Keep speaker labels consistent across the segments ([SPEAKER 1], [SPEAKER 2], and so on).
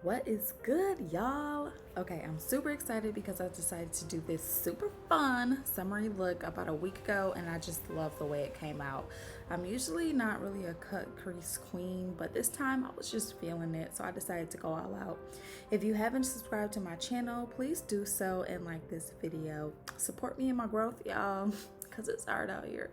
[SPEAKER 1] What is good, y'all? Okay, I'm super excited because I decided to do this super fun summery look about a week ago, and I just love the way it came out. I'm usually not really a cut crease queen, but this time I was just feeling it, so I decided to go all out. If you haven't subscribed to my channel, please do so and like this video. Support me in my growth, y'all, because it's hard out here.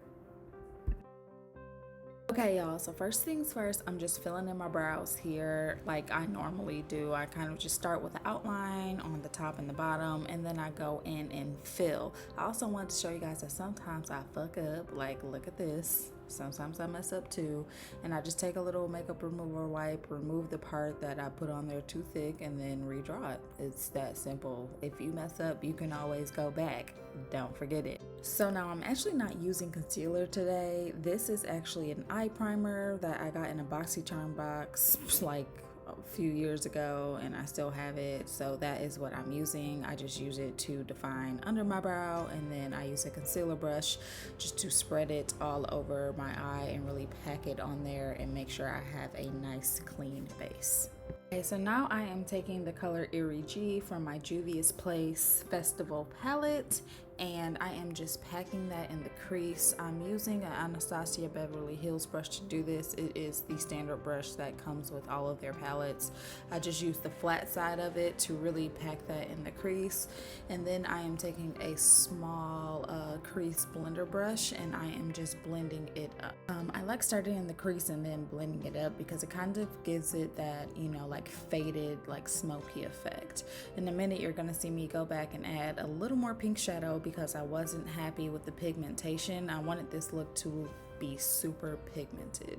[SPEAKER 1] Okay, y'all, so first things first, I'm just filling in my brows here like I normally do. I kind of just start with the outline on the top and the bottom, and then I go in and fill. I also wanted to show you guys that sometimes I fuck up, like look at this. Sometimes I mess up too, and I just take a little makeup remover wipe, remove the part that I put on there too thick, and then redraw it. It's that simple. If you mess up, you can always go back. Don't forget it. So now I'm actually not using concealer today. This is actually an eye primer that I got in a BoxyCharm box like a few years ago, and I still have it. So that is what I'm using. I just use it to define under my brow, and then I use a concealer brush just to spread it all over my eye and really pack it on there and make sure I have a nice clean base. Okay, so now I am taking the color Eerie G from my Juvia's Place Festival palette, and I am just packing that in the crease. I'm using an Anastasia Beverly Hills brush to do this. It is the standard brush that comes with all of their palettes. I just use the flat side of it to really pack that in the crease, and then I am taking a small crease blender brush and I am just blending it up. I like starting in the crease and then blending it up because it kind of gives it that, you know, like faded, like smoky effect. In a minute, you're gonna see me go back and add a little more pink shadow because I wasn't happy with the pigmentation. I wanted this look to be super pigmented.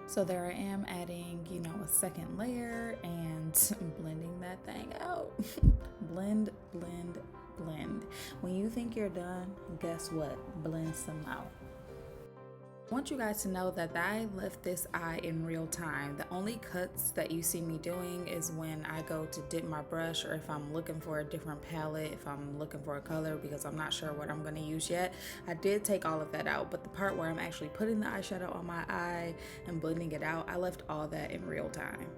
[SPEAKER 1] So there I am adding, you know, a second layer and blending that thing out. Blend, blend, blend. When you think you're done, guess what? Blend some out. I want you guys to know that I left this eye in real time. The only cuts that you see me doing is when I go to dip my brush, or if I'm looking for a different palette, if I'm looking for a color because I'm not sure what I'm going to use yet. I did take all of that out, but the part where I'm actually putting the eyeshadow on my eye and blending it out, I left all that in real time.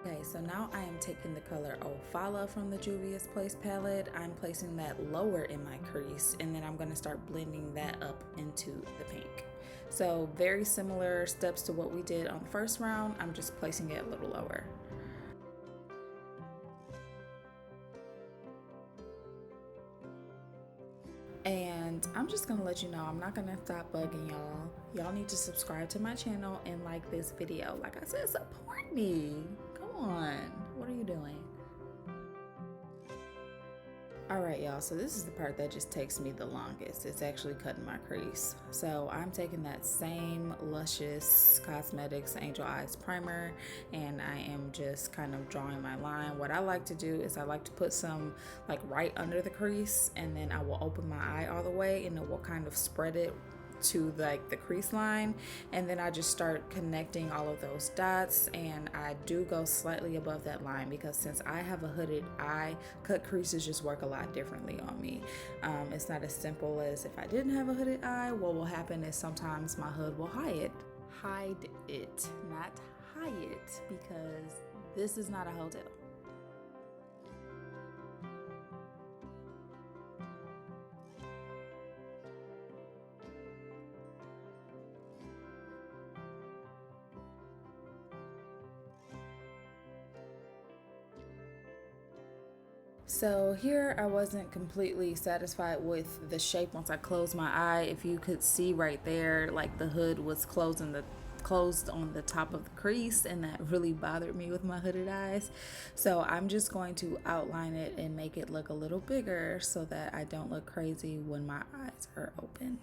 [SPEAKER 1] Okay, so now I am taking the color Ophala from the Juvia's Place palette. I'm placing that lower in my crease, and then I'm going to start blending that up into the pink. So very similar steps to what we did on the first round. I'm just placing it a little lower. And I'm just gonna let you know, I'm not gonna stop bugging y'all. Y'all need to subscribe to my channel and like this video. Like I said, support me. Come on, what are you doing? All right, y'all, so this is the part that just takes me the longest. It's actually cutting my crease. So I'm taking that same Luscious Cosmetics Angel Eyes primer, and I am just kind of drawing my line. What I like to do is I like to put some like right under the crease, and then I will open my eye all the way, and it will kind of spread it to like the crease line, and then I just start connecting all of those dots, and I do go slightly above that line because since I have a hooded eye, cut creases just work a lot differently on me. It's not as simple as if I didn't have a hooded eye. What will happen is sometimes my hood will hide it, not hide it, because this is not a hotel. So here I wasn't completely satisfied with the shape once I closed my eye. If you could see right there, like the hood was closed on the top of the crease, and that really bothered me with my hooded eyes. So I'm just going to outline it and make it look a little bigger so that I don't look crazy when my eyes are open.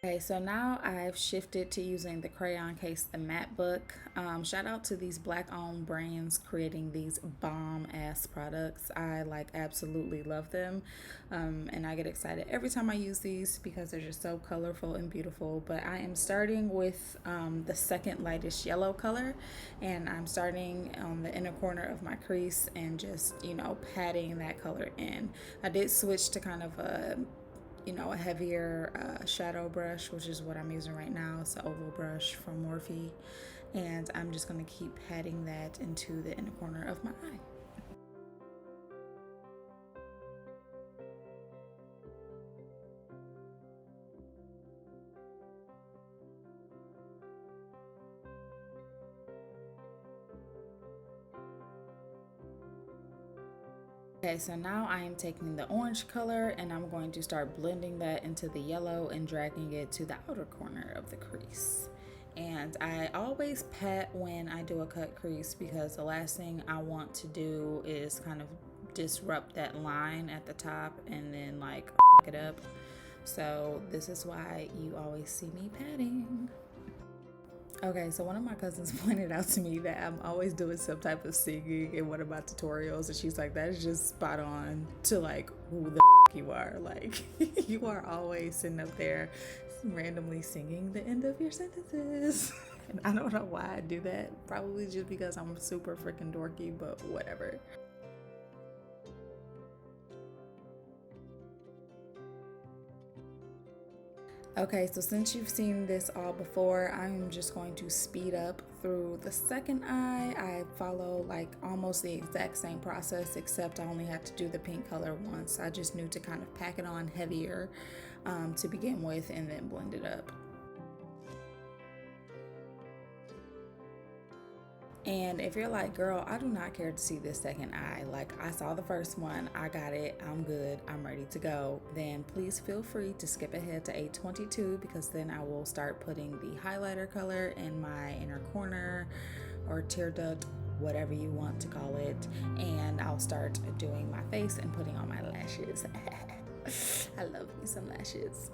[SPEAKER 1] Okay, so now I've shifted to using the Crayon case, the matte book. Shout out to these black owned brands creating these bomb ass products. I like absolutely love them. And I get excited every time I use these because they're just so colorful and beautiful. But I am starting with the second lightest yellow color, and I'm starting on the inner corner of my crease and just, patting that color in. I did switch to kind of a heavier shadow brush, which is what I'm using right now. It's an oval brush from Morphe, and I'm just going to keep patting that into the inner corner of my eye. Okay, so now I am taking the orange color and I'm going to start blending that into the yellow and dragging it to the outer corner of the crease. And I always pat when I do a cut crease because the last thing I want to do is kind of disrupt that line at the top and then like it up. So this is why you always see me patting. Okay, so one of my cousins pointed out to me that I'm always doing some type of singing in one of my tutorials, and she's like, that is just spot on to like who the you are. Like, you are always sitting up there randomly singing the end of your sentences. And I don't know why I do that. Probably just because I'm super freaking dorky, but whatever. Okay, so since you've seen this all before, I'm just going to speed up through the second eye. I follow like almost the exact same process, except I only had to do the pink color once. I just knew to kind of pack it on heavier to begin with and then blend it up. And if you're like, girl, I do not care to see this second eye, like I saw the first one, I got it, I'm good, I'm ready to go, then please feel free to skip ahead to 822 because then I will start putting the highlighter color in my inner corner or tear duct, whatever you want to call it, and I'll start doing my face and putting on my lashes. I love me some lashes.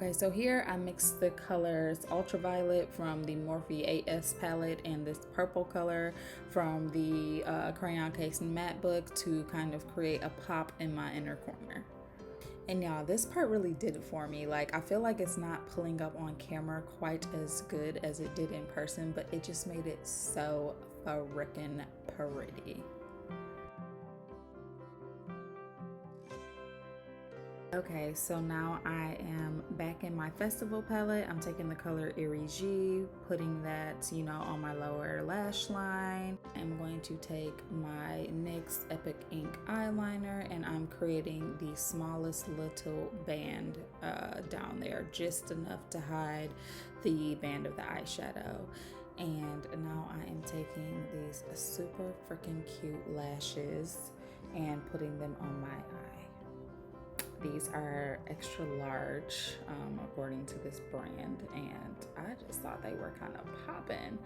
[SPEAKER 1] Okay, so here I mixed the colors Ultraviolet from the Morphe 8S palette and this purple color from the Crayon Case Matte Book to kind of create a pop in my inner corner. And y'all, this part really did it for me. Like, I feel like it's not pulling up on camera quite as good as it did in person, but it just made it so freaking pretty. Okay, so now I am back in my festival palette. I'm taking the color Erigi, putting that, on my lower lash line. I'm going to take my NYX Epic Ink Eyeliner and I'm creating the smallest little band down there, just enough to hide the band of the eyeshadow. And now I am taking these super freaking cute lashes and putting them on my eye. These are extra large, according to this brand, and I just thought they were kind of popping.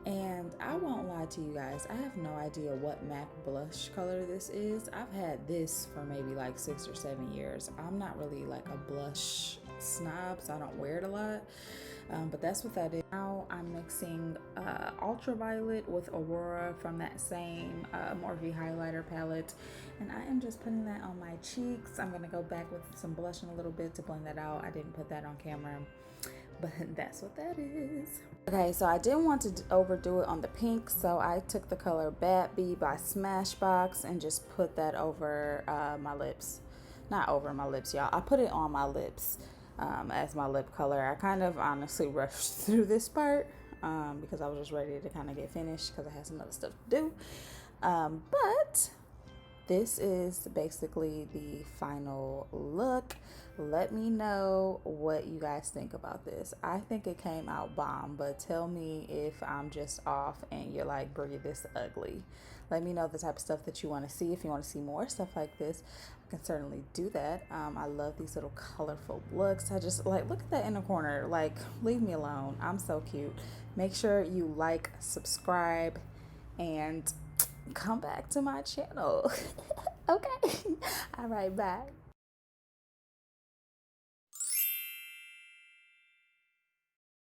[SPEAKER 1] And I won't lie to you guys, I have no idea what MAC blush color this is. I've had this for maybe like 6 or 7 years. I'm not really like a blush snob, so I don't wear it a lot. But that's what that is. Now I'm mixing Ultraviolet with Aurora from that same Morphe highlighter palette, and I am just putting that on my cheeks. I'm gonna go back with some blush in a little bit to blend that out. I didn't put that on camera, but that's what that is. Okay, so I didn't want to overdo it on the pink, so I took the color Bad Bee by Smashbox and just put that over my lips. Not over my lips, y'all. I put it on my lips. as my lip color. I kind of honestly rushed through this part because I was just ready to kind of get finished because I had some other stuff to do. But this is basically the final look. Let me know what you guys think about this. I think it came out bomb, but tell me if I'm just off and you're like, Brie, this ugly. Let me know the type of stuff that you want to see. If you want to see more stuff like this, I can certainly do that. I love these little colorful looks. I just like, look at that inner corner. Like, leave me alone. I'm so cute. Make sure you like, subscribe, and come back to my channel. Okay. All right, bye.